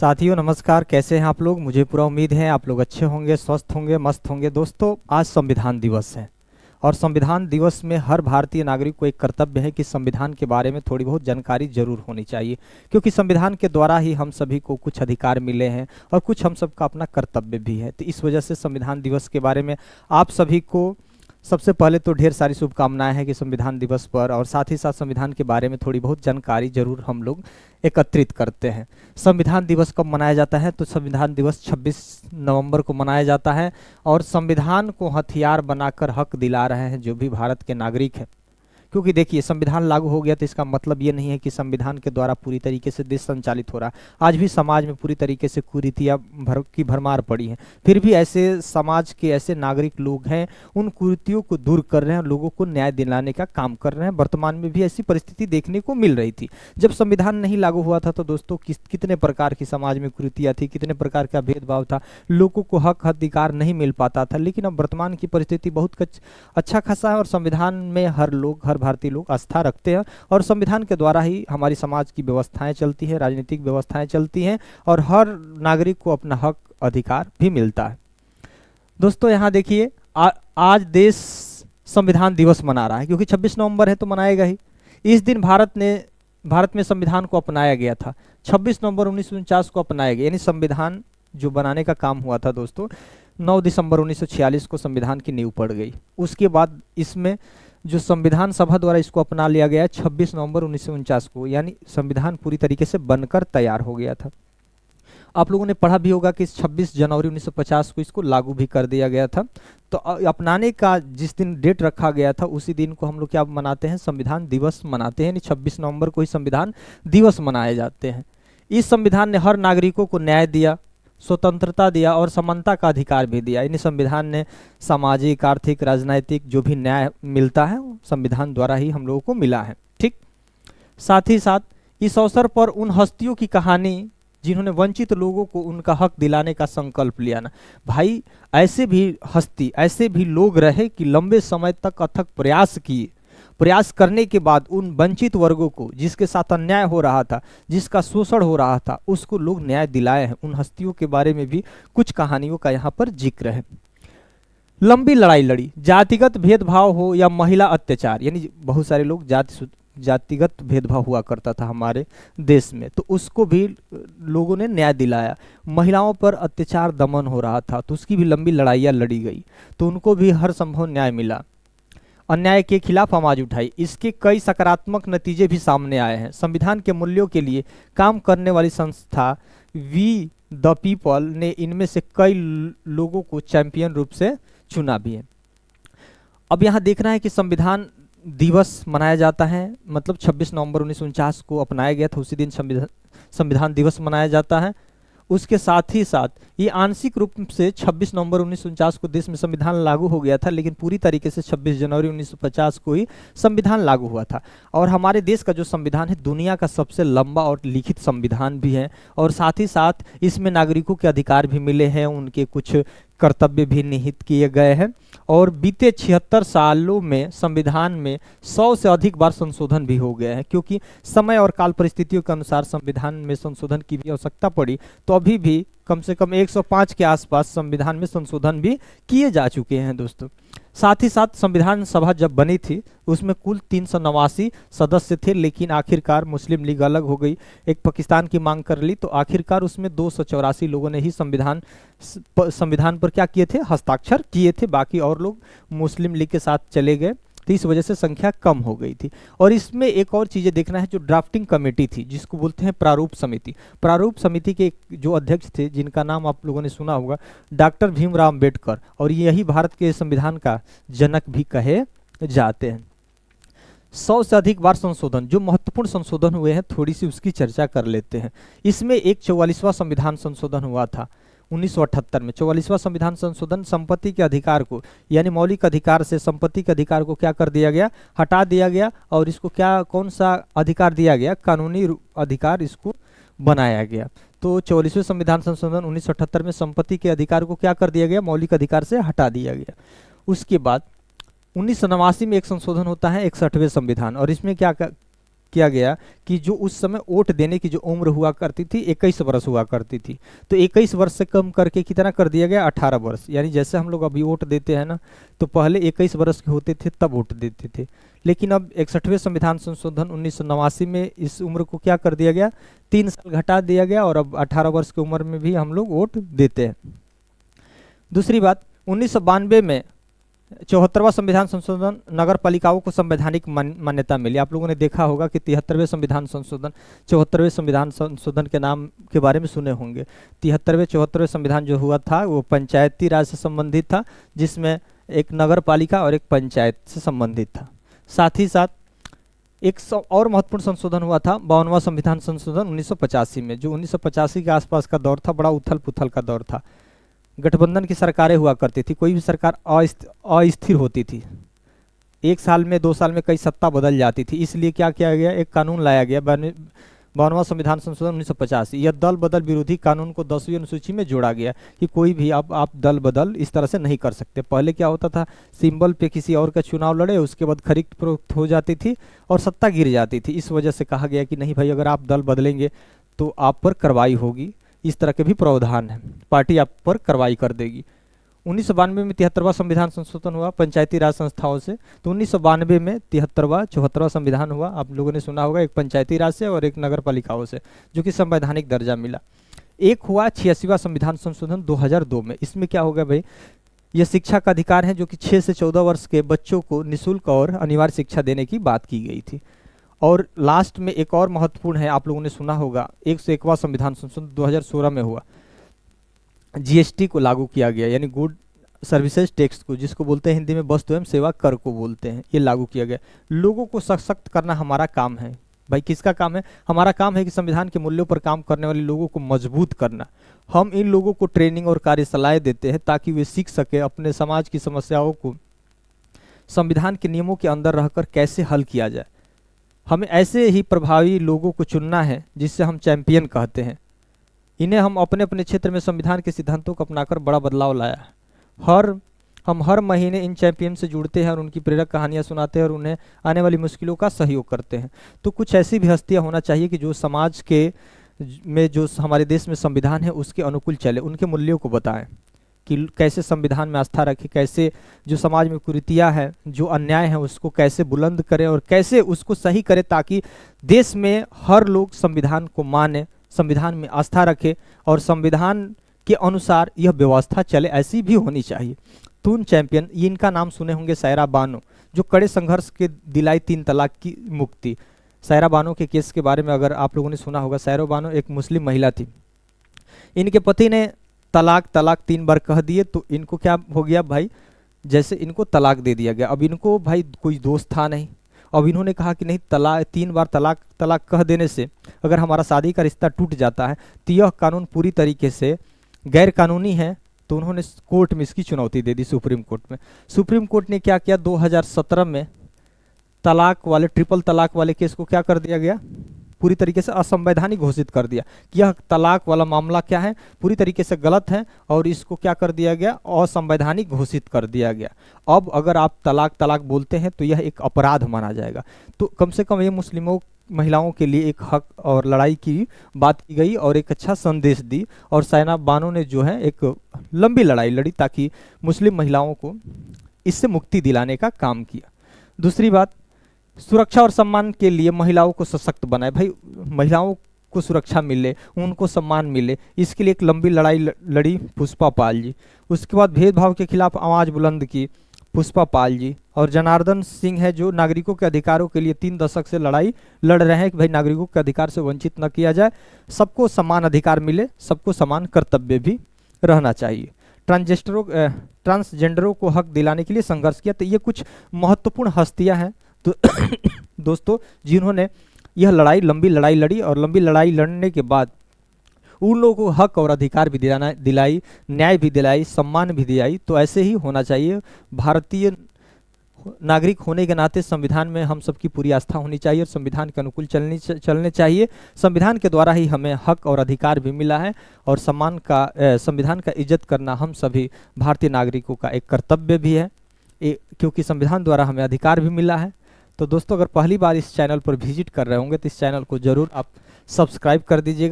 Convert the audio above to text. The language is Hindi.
साथियों नमस्कार, कैसे हैं आप लोग। मुझे पूरा उम्मीद है आप लोग अच्छे होंगे, स्वस्थ होंगे, मस्त होंगे। दोस्तों, आज संविधान दिवस है और संविधान दिवस में हर भारतीय नागरिक को एक कर्तव्य है कि संविधान के बारे में थोड़ी बहुत जानकारी जरूर होनी चाहिए, क्योंकि संविधान के द्वारा ही हम सभी को कुछ अधिकार मिले हैं और कुछ हम सबका अपना कर्तव्य भी है। तो इस वजह से संविधान दिवस के बारे में आप सभी को सबसे पहले तो ढेर सारी शुभकामनाएं हैं कि संविधान दिवस पर, और साथ ही साथ संविधान के बारे में थोड़ी बहुत जानकारी जरूर हम लोग एकत्रित करते हैं। संविधान दिवस कब मनाया जाता है? तो संविधान दिवस 26 नवंबर को मनाया जाता है और संविधान को हथियार बनाकर हक दिला रहे हैं जो भी भारत के नागरिक हैं। क्योंकि देखिए, संविधान लागू हो गया तो इसका मतलब ये नहीं है कि संविधान के द्वारा पूरी तरीके से देश संचालित हो रहा है। आज भी समाज में पूरी तरीके से कुरीतियाँ की भरमार पड़ी हैं, फिर भी ऐसे समाज के ऐसे नागरिक लोग हैं, उन कुरीतियों को दूर कर रहे हैं, लोगों को न्याय दिलाने का काम कर रहे हैं। वर्तमान में भी ऐसी परिस्थिति देखने को मिल रही थी। जब संविधान नहीं लागू हुआ था तो दोस्तों कितने प्रकार की समाज में कुरीतियाँ थी, कितने प्रकार का भेदभाव था, लोगों को हक अधिकार नहीं मिल पाता था। लेकिन अब वर्तमान की परिस्थिति बहुत अच्छा खासा है और संविधान में हर भारतीय लोग आस्था रखते हैं और संविधान के द्वारा ही हमारी समाज की व्यवस्थाएं चलती है, राजनीतिक व्यवस्थाएं चलती हैं और हर नागरिक को अपना हक अधिकार भी मिलता है। दोस्तों, यहाँ देखिए, आज देश संविधान दिवस मना रहा है क्योंकि 26 नवंबर है तो मनाएगा ही। इस दिन भारत में संविधान को अपनाया गया था। 26 नवंबर 1949 को अपनाया गया, यानी संविधान जो बनाने का काम हुआ था दोस्तों, 9 दिसंबर 1946 को संविधान की नींव पड़ गई। उसके बाद इसमें जो संविधान सभा द्वारा इसको अपना लिया गया 26 नवंबर 1949 को, यानी संविधान पूरी तरीके से बनकर तैयार हो गया था। आप लोगों ने पढ़ा भी होगा कि 26 जनवरी 1950 को इसको लागू भी कर दिया गया था। तो अपनाने का जिस दिन डेट रखा गया था उसी दिन को हम लोग क्या मनाते हैं? संविधान दिवस मनाते हैं, यानी 26 नवंबर को ही संविधान दिवस मनाए जाते हैं। इस संविधान ने हर नागरिकों को न्याय दिया, स्वतंत्रता दिया और समानता का अधिकार भी दिया। इन संविधान ने सामाजिक, आर्थिक, राजनीतिक जो भी न्याय मिलता है संविधान द्वारा ही हम लोगों को मिला है। ठीक, साथ ही साथ इस अवसर पर उन हस्तियों की कहानी जिन्होंने वंचित लोगों को उनका हक दिलाने का संकल्प लिया ना भाई, ऐसे भी हस्ती, ऐसे भी लोग रहे कि लंबे समय तक अथक प्रयास करने के बाद उन वंचित वर्गों को, जिसके साथ अन्याय हो रहा था, जिसका शोषण हो रहा था, उसको लोग न्याय दिलाए हैं। उन हस्तियों के बारे में भी कुछ कहानियों का यहाँ पर जिक्र है। लंबी लड़ाई लड़ी, जातिगत भेदभाव हो या महिला अत्याचार, यानी बहुत सारे लोग जातिगत भेदभाव हुआ करता था हमारे देश में, तो उसको भी लोगों ने न्याय दिलाया। महिलाओं पर अत्याचार दमन हो रहा था तो उसकी भी लंबी लड़ाइयाँ लड़ी गई, तो उनको भी हर संभव न्याय मिला। अन्याय के खिलाफ आवाज उठाई, इसके कई सकारात्मक नतीजे भी सामने आए हैं। संविधान के मूल्यों के लिए काम करने वाली संस्था वी द पीपल ने इनमें से कई लोगों को चैंपियन रूप से चुना भी है। अब यहाँ देखना है कि संविधान दिवस मनाया जाता है, मतलब 26 नवंबर 1949 को अपनाया गया था, उसी दिन संविधान दिवस मनाया जाता है। उसके साथ ही साथ ये आंशिक रूप से 26 नवंबर 1949 को देश में संविधान लागू हो गया था, लेकिन पूरी तरीके से 26 जनवरी 1950 को ही संविधान लागू हुआ था। और हमारे देश का जो संविधान है दुनिया का सबसे लंबा और लिखित संविधान भी है, और साथ ही साथ इसमें नागरिकों के अधिकार भी मिले हैं, उनके कुछ कर्तव्य भी निहित किए गए हैं। और बीते 76 सालों में संविधान में 100 से अधिक बार संशोधन भी हो गए हैं, क्योंकि समय और काल परिस्थितियों के अनुसार संविधान में संशोधन की भी आवश्यकता पड़ी, तो अभी भी कम से कम 105 के आसपास संविधान में संशोधन भी किए जा चुके हैं दोस्तों। साथ ही साथ संविधान सभा जब बनी थी उसमें कुल 389 सदस्य थे, लेकिन आखिरकार मुस्लिम लीग अलग हो गई, एक पाकिस्तान की मांग कर ली, तो आखिरकार उसमें 284 लोगों ने ही संविधान पर क्या किए थे? हस्ताक्षर किए थे। बाकी और लोग मुस्लिम लीग के साथ चले गए, तो इस वजह से संख्या कम हो गई थी। और इसमें एक और चीज़ें देखना है, जो ड्राफ्टिंग कमेटी थी जिसको बोलते हैं प्रारूप समिति। प्रारूप समिति के जो अध्यक्ष थे, जिनका नाम आप लोगों ने सुना होगा, डॉक्टर भीमराव अम्बेडकर, और यही भारत के संविधान का जनक भी कहे जाते हैं। 100 से अधिक बार संशोधन, जो महत्वपूर्ण संशोधन हुए हैं थोड़ी सी उसकी चर्चा कर लेते हैं। इसमें एक 44वां संविधान संशोधन हुआ था 1978 में। 44वां संविधान संशोधन संपत्ति के अधिकार को, यानी मौलिक अधिकार से संपत्ति के अधिकार को क्या कर दिया गया? हटा दिया गया, और इसको कौन सा अधिकार दिया गया? कानूनी अधिकार इसको बनाया गया। तो 44वें संविधान संशोधन 1978 में संपत्ति के अधिकार को क्या कर दिया गया? मौलिक अधिकार से हटा दिया गया। उसके बाद 1989 में एक संशोधन होता है 61वें संविधान, और इसमें क्या किया गया कि जो उस समय वोट देने की जो उम्र हुआ करती थी 21 वर्ष हुआ करती थी, तो 21 वर्ष से कम करके कितना कर दिया गया 18 वर्ष। यानी जैसे हम लोग अभी वोट देते हैं ना, तो पहले 21 वर्ष के होते थे तब वोट देते थे, लेकिन अब 61वें संविधान संशोधन 1989 में इस उम्र को क्या कर दिया गया, 3 साल घटा दिया गया और अब 18 वर्ष की उम्र में भी हम लोग वोट देते हैं। दूसरी बात, 1992 में 74वां संविधान संशोधन नगर पालिकाओं को संवैधानिक मान्यता मिली। आप लोगों ने देखा होगा कि 73वें संविधान संशोधन 74वें संविधान संशोधन के नाम के बारे में सुने होंगे। 73वें 74वें संविधान जो हुआ था वो पंचायती राज से संबंधित था, जिसमें एक नगर पालिका और एक पंचायत से संबंधित था। साथ ही साथ एक और महत्वपूर्ण संशोधन हुआ था 52वां संविधान संशोधन 1985 में, जो 1985 के आसपास का दौर था, बड़ा उथल पुथल का दौर था। गठबंधन की सरकारें हुआ करती थी, कोई भी सरकार अस्थिर होती थी, 1 साल में 2 साल में कई सत्ता बदल जाती थी, इसलिए क्या किया गया, एक कानून लाया गया 52वां संविधान संशोधन 1985। यह दल बदल विरोधी कानून को 10वीं अनुसूची में जोड़ा गया कि कोई भी अब आप दल बदल इस तरह से नहीं कर सकते। पहले क्या होता था, सिंबल पे किसी और का चुनाव लड़े, उसके बाद खरीद फरोख्त हो जाती थी और सत्ता गिर जाती थी। इस वजह से कहा गया कि नहीं भाई, अगर आप दल बदलेंगे तो आप पर कार्रवाई होगी। इस तरह के भी प्रावधान है, पार्टी आप पर कार्रवाई कर देगी। 1992 में 73वां संविधान संशोधन हुआ पंचायती राज संस्थाओं से, तो 1992 में 73वां 74वां संविधान हुआ। आप लोगों ने सुना होगा, एक पंचायती राज से और एक नगर पालिकाओं से, जो कि संवैधानिक दर्जा मिला। एक हुआ 86वां संविधान संशोधन 2002 में। इसमें क्या होगा भाई, यह शिक्षा का अधिकार है, जो कि 6 से 14 वर्ष के बच्चों को निःशुल्क और अनिवार्य शिक्षा देने की बात की गई थी। और लास्ट में एक और महत्वपूर्ण है, आप लोगों ने सुना होगा, 101वां संविधान संशोधन 2016 में हुआ। जीएसटी को लागू किया गया, यानी गुड सर्विसेज टैक्स को, जिसको बोलते हैं हिंदी में वस्तु एवं सेवा कर को बोलते हैं, ये लागू किया गया। लोगों को सशक्त करना हमारा काम है। भाई किसका काम है, हमारा काम है कि संविधान के मूल्यों पर काम करने वाले लोगों को मजबूत करना। हम इन लोगों को ट्रेनिंग और कार्यशालाएं देते हैं ताकि वे सीख सके अपने समाज की समस्याओं को संविधान के नियमों के अंदर रहकर कैसे हल किया जाए। हमें ऐसे ही प्रभावी लोगों को चुनना है जिससे हम चैंपियन कहते हैं। इन्हें हम अपने अपने क्षेत्र में संविधान के सिद्धांतों को अपनाकर बड़ा बदलाव लाया है। हम हर महीने इन चैंपियन से जुड़ते हैं और उनकी प्रेरक कहानियां सुनाते हैं और उन्हें आने वाली मुश्किलों का सहयोग करते हैं। तो कुछ ऐसी भी हस्तियां होना चाहिए कि जो समाज के में, जो हमारे देश में संविधान है उसके अनुकूल चले, उनके मूल्यों को बताएं कि कैसे संविधान में आस्था रखें, कैसे जो समाज में कुरीतियाँ हैं, जो अन्याय है, उसको कैसे बुलंद करें और कैसे उसको सही करें, ताकि देश में हर लोग संविधान को माने, संविधान में आस्था रखे और संविधान के अनुसार यह व्यवस्था चले, ऐसी भी होनी चाहिए। तून चैंपियन, इनका नाम सुने होंगे, सायरा बानो, जो कड़े संघर्ष के दिलाई 3 तलाक की मुक्ति। सायरा बानो के केस के बारे में अगर आप लोगों ने सुना होगा, सायरा बानो एक मुस्लिम महिला थी। इनके पति ने तलाक 3 बार कह दिए, तो इनको क्या हो गया भाई, जैसे इनको तलाक दे दिया गया। अब इनको भाई कोई दोस्त था नहीं, अब इन्होंने कहा कि नहीं, 3 बार तलाक कह देने से अगर हमारा शादी का रिश्ता टूट जाता है तो यह कानून पूरी तरीके से गैर कानूनी है। तो उन्होंने कोर्ट में इसकी चुनौती दे दी, सुप्रीम कोर्ट में। सुप्रीम कोर्ट ने क्या किया, 2017 में ट्रिपल तलाक वाले केस को क्या कर दिया गया, पूरी तरीके से असंवैधानिक घोषित कर दिया कि यह तलाक वाला मामला क्या है, पूरी तरीके से गलत है और इसको क्या कर दिया गया, असंवैधानिक घोषित कर दिया गया। अब अगर आप तलाक बोलते हैं तो यह एक अपराध माना जाएगा। तो कम से कम ये मुस्लिमों महिलाओं के लिए एक हक और लड़ाई की बात की गई और एक अच्छा संदेश दी। और सायरा बानो ने जो है एक लंबी लड़ाई लड़ी ताकि मुस्लिम महिलाओं को इससे मुक्ति दिलाने का काम किया। दूसरी बात, सुरक्षा और सम्मान के लिए महिलाओं को सशक्त बनाए। भाई महिलाओं को सुरक्षा मिले, उनको सम्मान मिले, इसके लिए एक लंबी लड़ाई लड़ी पुष्पा पाल जी। उसके बाद भेदभाव के खिलाफ आवाज़ बुलंद की पुष्पा पाल जी। और जनार्दन सिंह है जो नागरिकों के अधिकारों के लिए 3 दशक से लड़ाई लड़ रहे हैं कि भाई नागरिकों के अधिकार से वंचित न किया जाए, सबको समान अधिकार मिले, सबको समान कर्तव्य भी रहना चाहिए। ट्रांसजेंडरों को हक दिलाने के लिए संघर्ष किया। तो ये कुछ महत्वपूर्ण हस्तियां हैं तो दोस्तों, जिन्होंने यह लंबी लड़ाई लड़ी और लंबी लड़ाई लड़ने के बाद उन लोगों को हक और अधिकार भी दिलाई, न्याय भी दिलाई, सम्मान भी दिलाई। तो ऐसे ही होना चाहिए। भारतीय नागरिक होने के नाते संविधान में हम सबकी पूरी आस्था होनी चाहिए और संविधान के अनुकूल चलने चाहिए। संविधान के द्वारा ही हमें हक और अधिकार भी मिला है और संविधान का इज्जत करना हम सभी भारतीय नागरिकों का एक कर्तव्य भी है, क्योंकि संविधान द्वारा हमें अधिकार भी मिला है। तो दोस्तों अगर पहली बार इस चैनल पर विजिट कर रहे होंगे तो इस चैनल को ज़रूर आप सब्सक्राइब कर दीजिएगा।